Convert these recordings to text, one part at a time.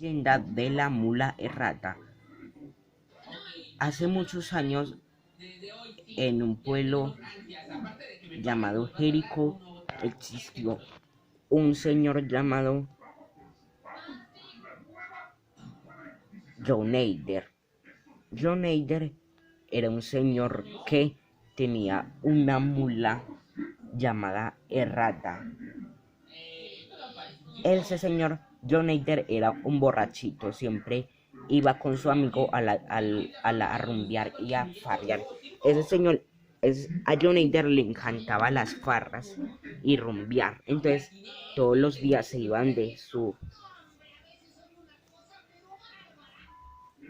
Leyenda de la mula errata. Hace muchos años, en un pueblo llamado Jericó, existió un señor llamado John Eider. John Eider era un señor que tenía una mula llamada errata. Ese señor John Eider era un borrachito, siempre iba con su amigo a rumbear y a farrear. Ese señor, a John Eider le encantaba las farras y rumbear, entonces todos los días se iban de su...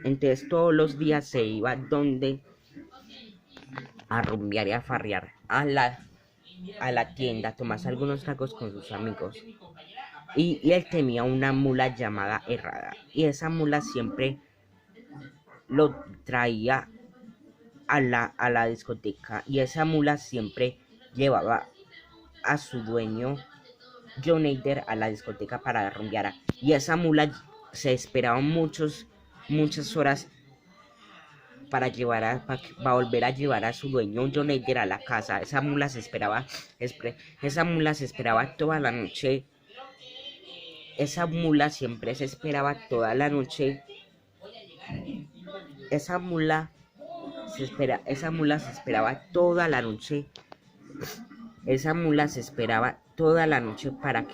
Entonces todos los días se iba donde a rumbear y a farrear a la tienda, a tomarse algunos tragos con sus amigos. Y él tenía una mula llamada Errada. Y esa mula siempre lo traía a la discoteca. Y esa mula siempre llevaba a su dueño, John Eider, a la discoteca para rumbear. Y esa mula se esperaba muchas horas para volver a llevar a su dueño John Eider a la casa. Esa mula se esperaba toda la noche. Esa mula siempre se esperaba toda la noche. Esa mula se esperaba toda la noche. Esa mula se esperaba toda la noche para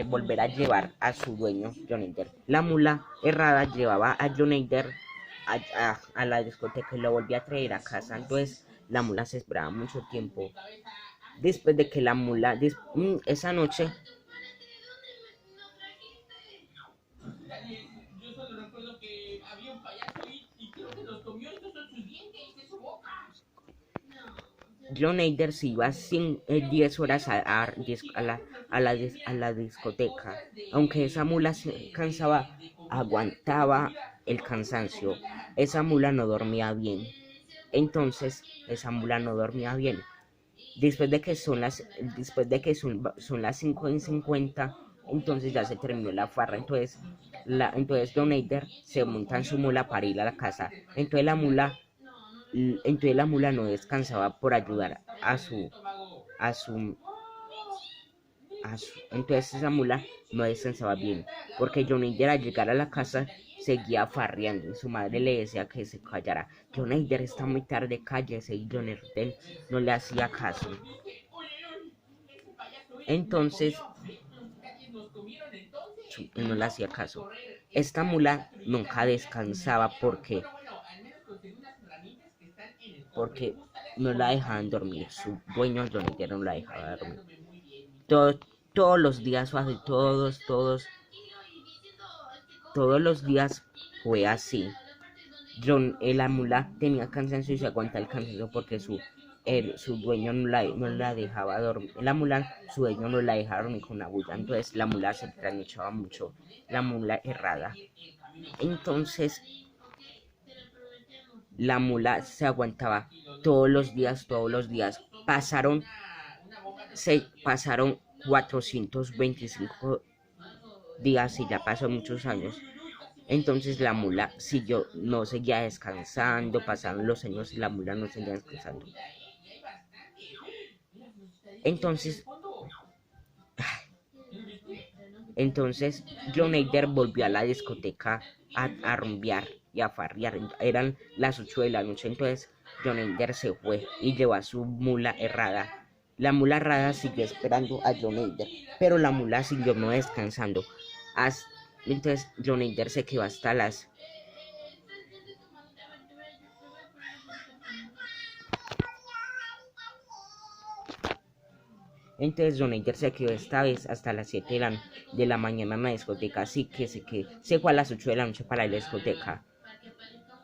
volver a llevar a su dueño John Eider. La mula errada llevaba a John Eider a la discoteca y lo volvía a traer a casa. Entonces la mula se esperaba mucho tiempo. Después de que la mula esa noche John Eider se iba 10 horas a la discoteca. Aunque esa mula se cansaba, aguantaba el cansancio. Esa mula no dormía bien. Entonces, esa mula no dormía bien. Después de que son las 5:50, entonces ya se terminó la farra. Entonces John Eider se monta en su mula para ir a la casa. Entonces la mula no descansaba por ayudar entonces esa mula no descansaba bien, porque John Eider al llegar a la casa seguía farreando y su madre le decía que se callara. John Eider, está muy tarde, cállese, y John Eider no le hacía caso. Entonces no le hacía caso. Esta mula nunca descansaba porque no la dejaban dormir. Su dueño John Eider no la dejaba dormir. Todos los días, todos los días fue así. La mula tenía cansancio y se aguanta el cansancio porque su dueño no la dejaba dormir. Su dueño no la dejaba dormir con la bulla. Entonces la mula se trasnochaba mucho. La mula errada. Entonces la mula se aguantaba todos los días. Pasaron 425 días y ya pasó muchos años. Entonces la mula no seguía descansando. Pasaron los años y la mula no seguía descansando. Entonces John Eider volvió a la discoteca a rumbear y a farrear. Eran las 8 de la noche. Entonces John Eider se fue y llevó a su mula errada. La mula errada siguió esperando a John Eider, pero la mula siguió no descansando. Entonces John Eider se quedó hasta las... Entonces John Eider se quedó esta vez hasta las 7 de la mañana en la discoteca. Así que se fue a las 8 de la noche para la discoteca.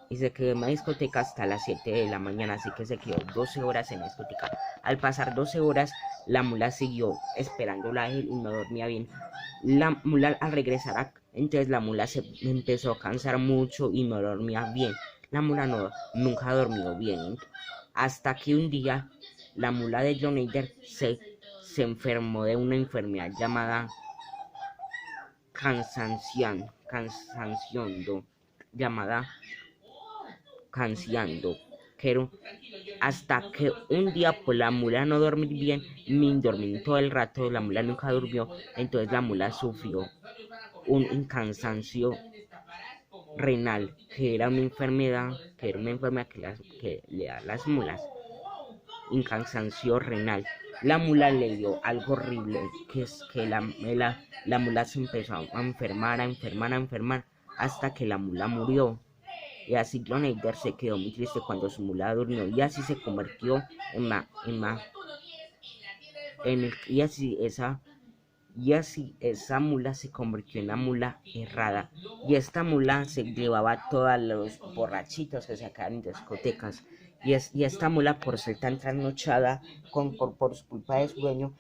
Y se quedó en la discoteca hasta las 7 de la mañana. Así que se quedó 12 horas en la discoteca. Al pasar 12 horas, la mula siguió esperándola a él y no dormía bien. La mula al regresar, entonces la mula se empezó a cansar mucho y no dormía bien. La mula nunca ha dormido bien. Hasta que un día la mula de John Eider se enfermó de una enfermedad llamada cansanciando, llamada Canciando, que hasta que un día por la mula no dormir bien, ni dormir todo el rato, la mula nunca durmió, entonces la mula sufrió un cansancio renal, que era una enfermedad, que le da a las mulas, un cansancio renal. La mula le dio algo horrible, que es que la mula se empezó a enfermar, hasta que la mula murió. Y así John Eider se quedó muy triste cuando su mula durmió, y así se convirtió y así esa mula se convirtió en la mula errada. Y esta mula se llevaba a todos los borrachitos que se sacaban en discotecas. Y esta mula, por ser tan trasnochada por su culpa de su dueño,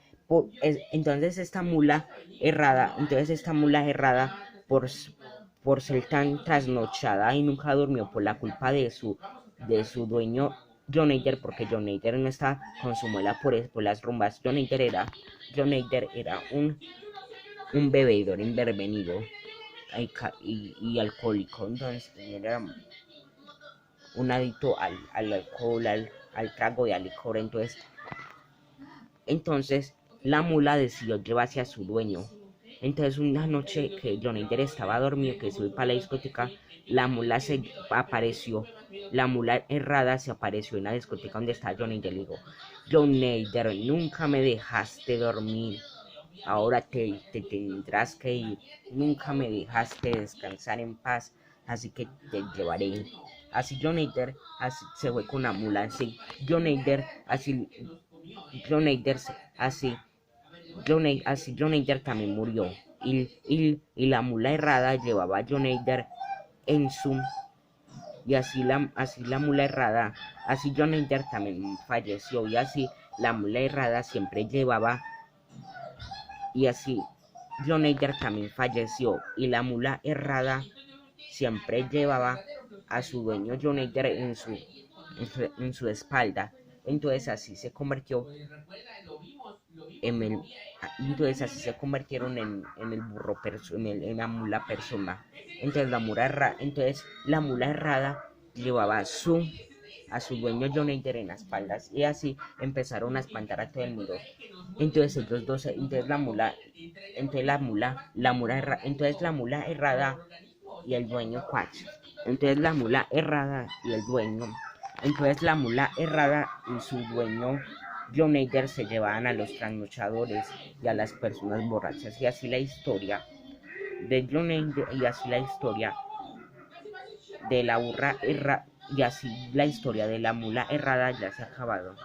entonces esta mula errada, por ser tan trasnochada y nunca durmió por la culpa de su dueño John Eider, porque John Eider no estaba con su muela por las rumbas. John Eider era un bebedor intervenido y alcohólico, entonces era un adicto al alcohol, al trago y al licor. Entonces la mula decidió llevarse a su dueño. Entonces una noche que John Eider estaba dormido, que se fue para la discoteca, la mula errada se apareció en la discoteca donde estaba John Eider. Le dijo: John Eider, nunca me dejaste dormir, ahora te tendrás que ir, nunca me dejaste descansar en paz, así que te llevaré. Así John Eider se fue con la mula, así John Eider también murió, y la mula errada llevaba a John Eider en su... Y así la mula errada, así John Eider también falleció, y así la mula errada siempre llevaba... Y así John Eider también falleció, y la mula errada siempre llevaba a su dueño John Eider en su espalda. Entonces así se convirtió entonces así se convirtieron en el burro en la mula persona. Entonces la mula errada llevaba a su dueño John Eider en las espaldas, y así empezaron a espantar a todo el mundo. Entonces ellos dos, entonces la mula errada y el dueño Quach. Entonces la mula errada y el dueño, entonces la mula errada y su dueño John Eider se llevaban a los trasnochadores y a las personas borrachas, y así la historia de John Eider, y así la historia de la burra errada, y así la historia de la mula errada ya se ha acabado.